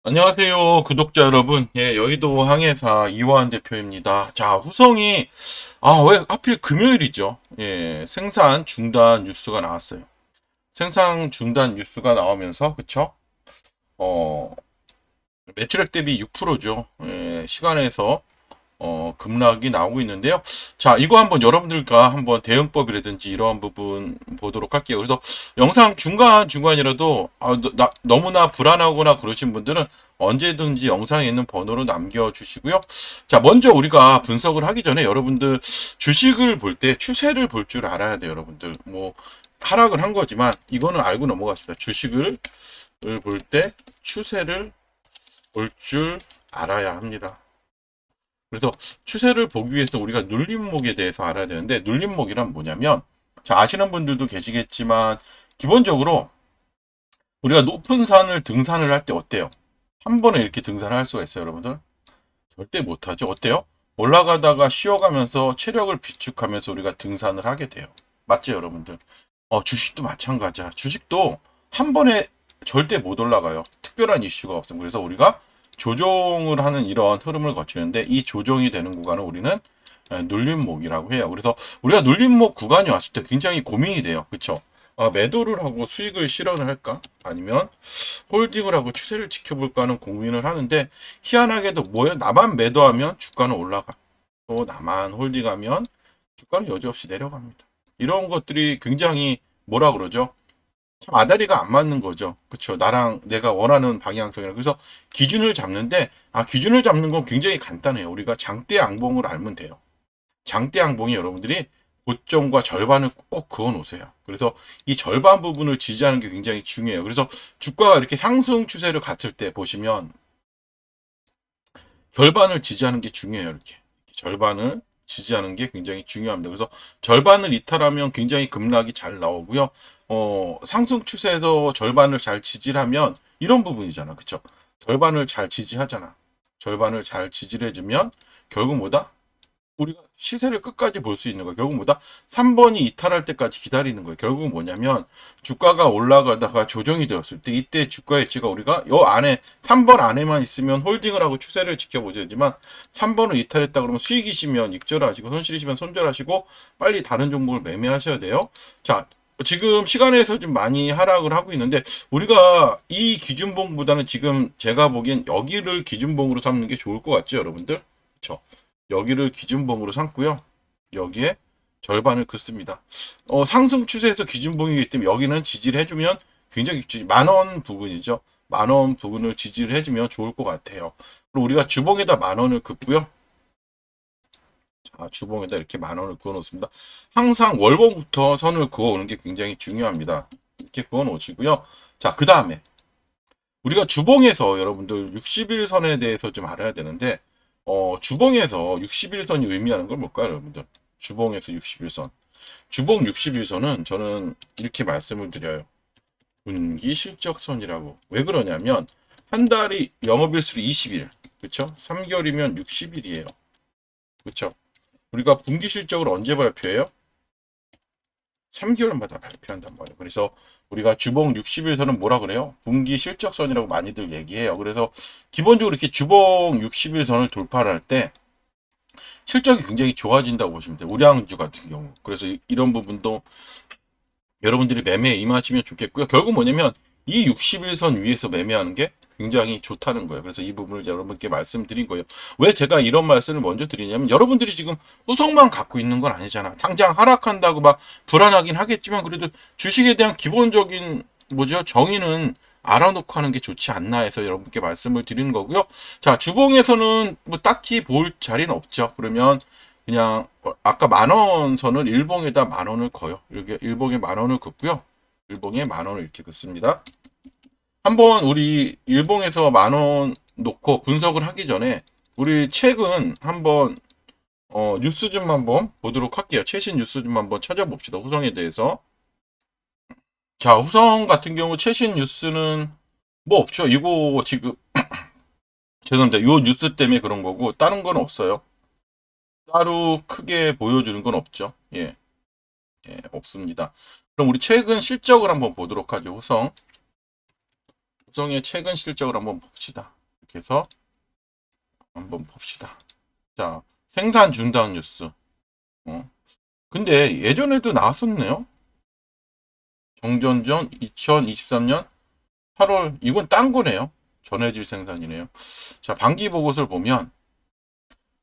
안녕하세요, 구독자 여러분. 예, 여의도 항해사 이화한 대표입니다. 자, 후성이, 왜 하필 금요일이죠? 예, 생산 중단 뉴스가 나왔어요. 생산 중단 뉴스가 나오면서, 그쵸? 어, 매출액 대비 6%죠. 예, 시간에서 급락이 나오고 있는데요. 자, 이거 한번 여러분들과 한번 대응법이라든지 이러한 부분 보도록 할게요. 그래서 영상 중간중간이라도 너무나 불안하거나 그러신 분들은 언제든지 영상에 있는 번호로 남겨주시고요. 자, 먼저 우리가 분석을 하기 전에 여러분들 주식을 볼 때 추세를 볼 줄 알아야 돼요, 여러분들. 뭐, 하락을 한 거지만 이거는 알고 넘어갔습니다. 주식을 볼 때 추세를 볼 줄 알아야 합니다. 그래서 추세를 보기 위해서 우리가 눌림목에 대해서 알아야 되는데 눌림목이란 뭐냐면 자 아시는 분들도 계시겠지만 기본적으로 우리가 높은 산을 등산을 할 때 어때요? 한 번에 이렇게 등산을 할 수가 있어요, 여러분들? 절대 못하죠. 어때요? 올라가다가 쉬어가면서 체력을 비축하면서 우리가 등산을 하게 돼요. 맞죠, 여러분들? 주식도 마찬가지야. 주식도 한 번에 절대 못 올라가요. 특별한 이슈가 없음. 그래서 우리가 조정을 하는 이런 흐름을 거치는데 이 조정이 되는 구간을 우리는 눌림목이라고 해요. 그래서 우리가 눌림목 구간이 왔을 때 굉장히 고민이 돼요. 그쵸? 매도를 하고 수익을 실현을 할까? 아니면 홀딩을 하고 추세를 지켜볼까 하는 고민을 하는데 희한하게도 뭐예요? 나만 매도하면 주가는 올라가. 또 나만 홀딩하면 주가는 여지없이 내려갑니다. 이런 것들이 굉장히 뭐라 그러죠? 참 아다리가 안 맞는 거죠. 그쵸? 나랑 내가 원하는 방향성이랑. 그래서 기준을 잡는데, 기준을 잡는 건 굉장히 간단해요. 우리가 장대 양봉을 알면 돼요. 장대 양봉이 여러분들이 고점과 절반을 꼭 그어 놓으세요. 그래서 이 절반 부분을 지지하는 게 굉장히 중요해요. 그래서 주가가 이렇게 상승 추세를 갔을 때 보시면 절반을 지지하는 게 중요해요. 이렇게. 절반을 지지하는 게 굉장히 중요합니다. 그래서 절반을 이탈하면 굉장히 급락이 잘 나오고요. 상승 추세에서 절반을 잘 지지를 하면 이런 부분이잖아. 그쵸? 절반을 잘 지지하잖아. 절반을 잘 지지를 해주면 결국 뭐다? 우리가 시세를 끝까지 볼 수 있는 거예요. 결국 뭐다? 3번이 이탈할 때까지 기다리는 거예요. 결국은 뭐냐면 주가가 올라가다가 조정이 되었을 때 이때 주가 의치가 우리가 요 안에 3번 안에만 있으면 홀딩을 하고 추세를 지켜보셔야 되지만 3번을 이탈했다 그러면 수익이시면 익절하시고 손실이시면 손절하시고 빨리 다른 종목을 매매하셔야 돼요. 자, 지금 시간에서 좀 많이 하락을 하고 있는데 우리가 이 기준봉보다는 지금 제가 보기엔 여기를 기준봉으로 삼는 게 좋을 것 같죠, 여러분들? 그렇죠? 여기를 기준봉으로 삼고요. 여기에 절반을 긋습니다. 상승 추세에서 기준봉이기 때문에 여기는 지지를 해주면 굉장히 만원 부분이죠. 만원 부분을 지지를 해주면 좋을 것 같아요. 그리고 우리가 주봉에다 만원을 긋고요. 자, 주봉에다 이렇게 만원을 그어 놓습니다. 항상 월봉부터 선을 그어 오는 게 굉장히 중요합니다. 이렇게 그어 놓으시고요. 자, 그 다음에 우리가 주봉에서 여러분들 60일선에 대해서 좀 알아야 되는데 주봉에서 60일선이 의미하는 건 뭘까요, 여러분들? 주봉에서 60일선. 주봉 60일선은 저는 이렇게 말씀을 드려요. 분기 실적선이라고. 왜 그러냐면 한 달이 영업일수 20일. 그렇죠? 3개월이면 60일이에요. 그렇죠? 우리가 분기 실적을 언제 발표해요? 3개월마다 발표한단 말이에요. 그래서 우리가 주봉 60일선은 뭐라 그래요? 분기 실적선이라고 많이들 얘기해요. 그래서 기본적으로 이렇게 주봉 60일선을 돌파를 할 때 실적이 굉장히 좋아진다고 보시면 돼요. 우량주 같은 경우. 그래서 이런 부분도 여러분들이 매매에 임하시면 좋겠고요. 결국 뭐냐면 이 60일선 위에서 매매하는 게 굉장히 좋다는 거예요. 그래서 이 부분을 여러분께 말씀드린 거예요. 왜 제가 이런 말씀을 먼저 드리냐면 여러분들이 지금 후성만 갖고 있는 건 아니잖아. 당장 하락한다고 막 불안하긴 하겠지만 그래도 주식에 대한 기본적인 뭐죠? 정의는 알아놓고 하는 게 좋지 않나 해서 여러분께 말씀을 드리는 거고요. 자, 주봉에서는 뭐 딱히 볼 자리는 없죠. 그러면 그냥 아까 만원 선을 일봉에다 만원을 거요. 이렇게 일봉에 만원을 긋고요. 일봉에 만원을 이렇게 긋습니다. 한번 우리 일봉에서 만원 놓고 분석을 하기 전에 우리 최근 한번 뉴스 좀 한번 보도록 할게요. 최신 뉴스 좀 한번 찾아봅시다. 후성에 대해서. 자, 후성 같은 경우 최신 뉴스는 뭐 없죠. 이거 지금 죄송합니다. 요 뉴스 때문에 그런 거고 다른 건 없어요. 따로 크게 보여주는 건 없죠. 예. 없습니다. 그럼 우리 최근 실적을 한번 보도록 하죠. 후성. 후성의 최근 실적을 한번 봅시다. 이렇게 해서 한번 봅시다. 자, 생산 중단 뉴스. 근데 예전에도 나왔었네요. 정전전 2023년 8월, 이건 딴 거네요. 전해질 생산이네요. 자, 반기 보고서를 보면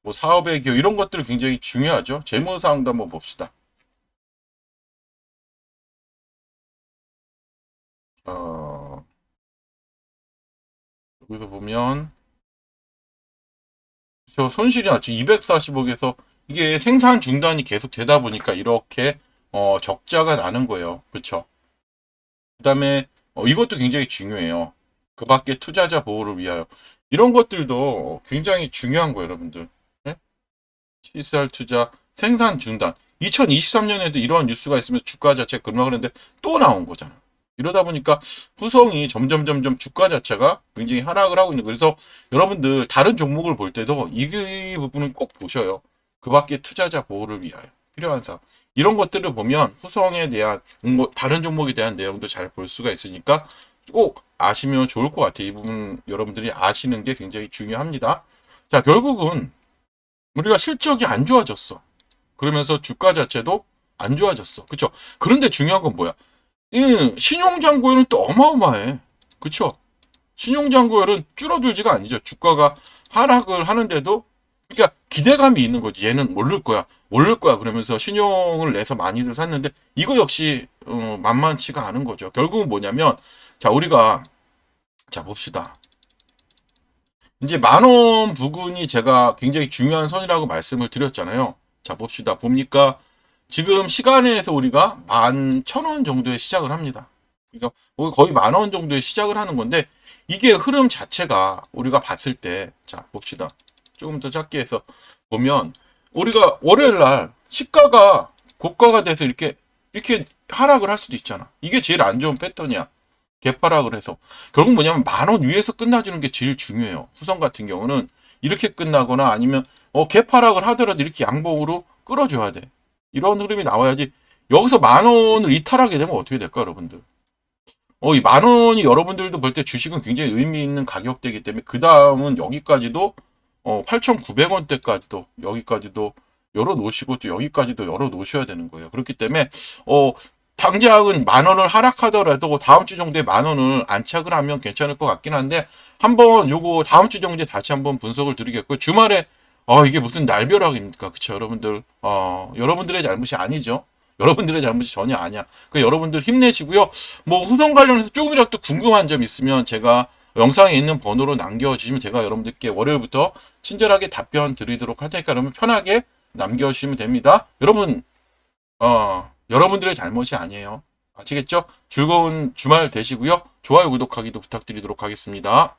뭐 사업의 기여 이런 것들이 굉장히 중요하죠. 재무 사항도 한번 봅시다. 여기서 보면 저 손실이 났죠. 240억에서 이게 생산 중단이 계속 되다 보니까 이렇게 적자가 나는 거예요. 그렇죠? 그다음에 이것도 굉장히 중요해요. 그 밖에 투자자 보호를 위하여 이런 것들도 굉장히 중요한 거예요, 여러분들. 네? CSR 투자 생산 중단. 2023년에도 이러한 뉴스가 있으면서 주가 자체가 급락을 했는데 또 나온 거잖아. 이러다 보니까 후성이 점점 주가 자체가 굉장히 하락을 하고 있는 거예요. 그래서 여러분들 다른 종목을 볼 때도 이 부분은 꼭 보셔요. 그 밖에 투자자 보호를 위하여 필요한 사항. 이런 것들을 보면 후성에 대한 다른 종목에 대한 내용도 잘 볼 수가 있으니까 꼭 아시면 좋을 것 같아요. 이 부분 여러분들이 아시는 게 굉장히 중요합니다. 자, 결국은 우리가 실적이 안 좋아졌어. 그러면서 주가 자체도 안 좋아졌어. 그쵸? 그런데 중요한 건 뭐야? 이 신용잔고율은 또 어마어마해. 그쵸? 신용잔고율은 줄어들지가 아니죠. 주가가 하락을 하는데도 그러니까 기대감이 있는 거지. 얘는 오를 거야. 오를 거야. 그러면서 신용을 내서 많이들 샀는데 이거 역시 만만치가 않은 거죠. 결국은 뭐냐면 자, 우리가 자 봅시다. 이제 만원 부근이 제가 굉장히 중요한 선이라고 말씀을 드렸잖아요. 자 봅시다. 봅니까? 지금 시간에서 우리가 11,000원 정도에 시작을 합니다. 그러니까 거의 10,000원 정도에 시작을 하는 건데 이게 흐름 자체가 우리가 봤을 때 자 봅시다. 조금 더 작게 해서 보면 우리가 월요일 날 시가가 고가가 돼서 이렇게 하락을 할 수도 있잖아. 이게 제일 안 좋은 패턴이야. 개파락을 해서 결국 뭐냐면 10,000원 위에서 끝나주는 게 제일 중요해요. 후성 같은 경우는 이렇게 끝나거나 아니면 개파락을 하더라도 이렇게 양봉으로 끌어줘야 돼. 이런 흐름이 나와야지. 여기서 10,000원을 이탈하게 되면 어떻게 될까, 여러분들? 이 10,000원이 여러분들도 볼 때 주식은 굉장히 의미 있는 가격대이기 때문에 그 다음은 여기까지도 8,900원대까지도 여기까지도 열어 놓으시고 또 여기까지도 열어 놓으셔야 되는 거예요. 그렇기 때문에 당장은 10,000원을 하락하더라도 다음 주 정도에 10,000원을 안착을 하면 괜찮을 것 같긴 한데 한번 요거 다음 주 정도에 다시 한번 분석을 드리겠고 주말에 이게 무슨 날벼락입니까? 그쵸 여러분들 여러분들의 잘못이 아니죠. 여러분들의 잘못이 전혀 아니야. 그 여러분들 힘내시고요. 뭐 후성 관련해서 조금이라도 궁금한 점 있으면 제가 영상에 있는 번호로 남겨주시면 제가 여러분들께 월요일부터 친절하게 답변 드리도록 할 테니까 여러분 편하게 남겨주시면 됩니다. 여러분 여러분들의 잘못이 아니에요. 아시겠죠? 즐거운 주말 되시고요. 좋아요, 구독하기도 부탁드리도록 하겠습니다.